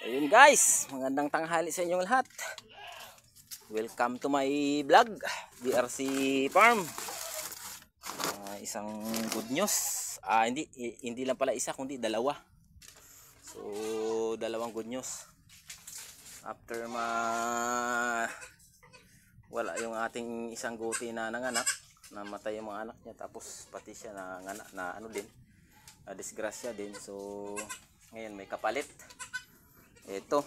Ayun guys, magandang tanghali sa inyong lahat. Welcome to my vlog, DRC Farm. Isang good news. Hindi lang pala isa kundi dalawa. So, dalawang good news. After wala yung ating isang guti na nanganak, namatay yung mga anak niya, tapos pati siya na ano din, disgrasya din. So, ngayon may kapalit. Ito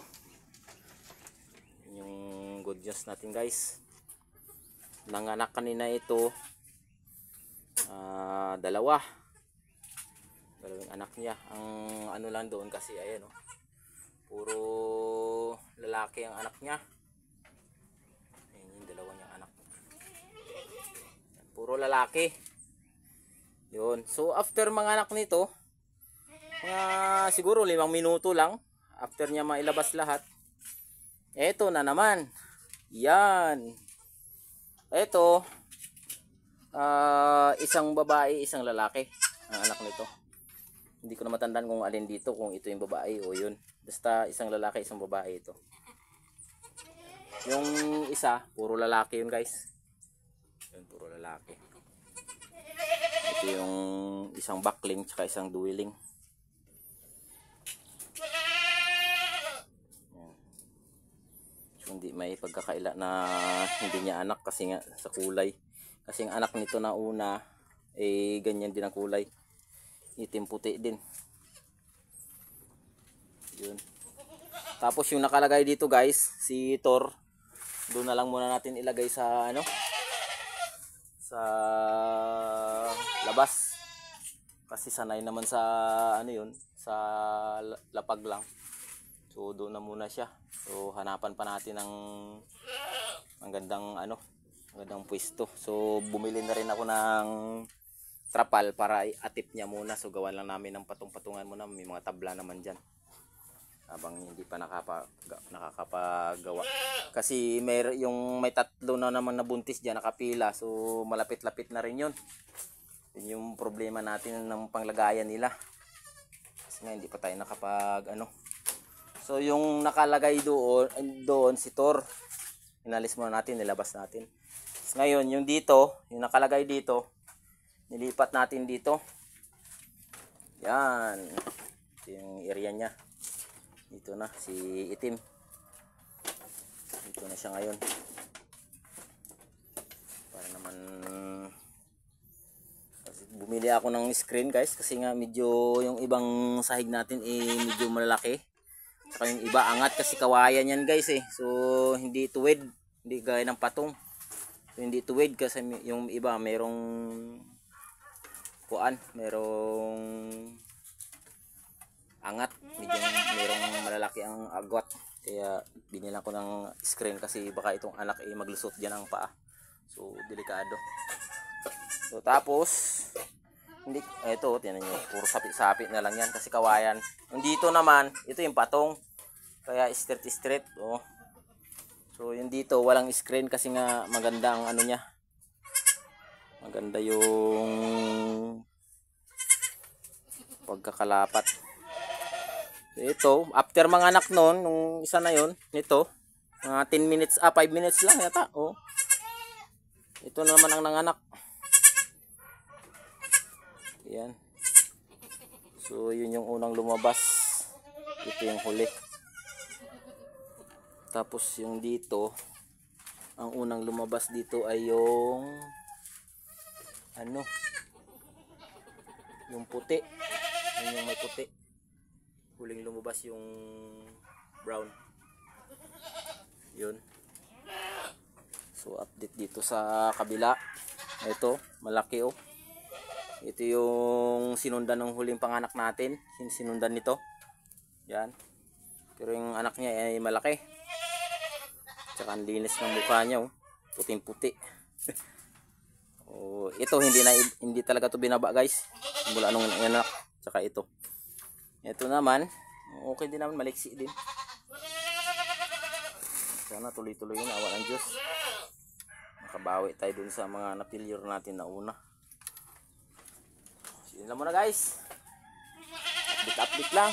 yung good news natin guys. Nanganak kanina ito, dalawang anak niya. Ang ano lang doon kasi ayan, puro lalaki ang anak niya. Ayan yung dalawa niyang anak, puro lalaki yun. So after mga anak nito, siguro 5 minuto lang after niya mailabas lahat, eto na naman. Yan, eto, isang babae, isang lalaki ang anak nito. Hindi ko na matandaan kung alin dito, kung ito yung babae o yun. Basta isang lalaki, isang babae ito. Yung isa, puro lalaki yun guys. Yun, puro lalaki. Ito yung isang buckling tsaka isang dueling. Hindi may pagkakaila na hindi niya anak kasi nga sa kulay. Kasi ang anak nito na una ganyan din ang kulay, itim puti din yun. Tapos yung nakalagay dito guys, si Thor, doon na lang muna natin ilagay sa sa labas kasi sanay naman sa yun, sa lapag lang. So doon na muna siya. So hanapan pa natin ng gandang magandang pwesto. So bumili na rin ako ng trapal para atip niya muna. So gawan lang namin ng patong-patungan muna. May mga tabla naman dyan habang hindi pa nakakapagawa. Kasi may tatlo na naman na buntis dyan nakapila. So malapit-lapit na rin yun. Yun yung problema natin ng panglagayan nila. Kasi nga hindi pa tayo So yung nakalagay doon si Thor, inalis muna natin, nilabas natin. So, ngayon yung dito, yung nakalagay dito, nilipat natin dito. Yan. Ito yung area niya. Dito na si itim. Dito na siya ngayon. Para naman bumili ako ng screen guys kasi nga medyo yung ibang sahig natin medyo malalaki. Saka yung iba angat kasi kawayan yan guys So hindi tuwid, hindi gaya ng patong. So, hindi tuwid kasi yung iba merong merong angat, medyo merong malalaki ang agwat. Kaya binila ko ng screen kasi baka itong anak maglusot diyan ang paa. So delikado. So tapos ito, tingnan nyo, puro sapit-sapit na lang yan kasi kawayan. Yung dito naman, ito yung patong. Kaya straight. So yung dito, walang screen kasi nga maganda ang niya. Maganda yung pagkakalapat. So, ito, after mga anak nun, nung isa na yun, nito, mga 10 minutes, 5 minutes lang yata. Ito naman ang nanganak. Yan. So yun yung unang lumabas. Ito yung huli. Tapos yung dito, ang unang lumabas dito ay yung yung puti. Yun yung may puti. Huling lumabas yung brown. Yun. So update dito sa kabila. Ito, malaki Ito yung sinundan ng huling panganak natin. Sinundan nito. Yan. Pero yung anak niya ay malaki. Tsaka ang linis ng mukha niya. Puting-puti. Ito hindi talaga to binaba guys. Mula nung anak. Tsaka ito. Ito naman. Okay din naman. Maliksi din. Sana tuloy-tuloy yun. Awa ng Diyos. Makabawi tayo dun sa mga na-failure natin na una. Yun lang muna guys. Update lang.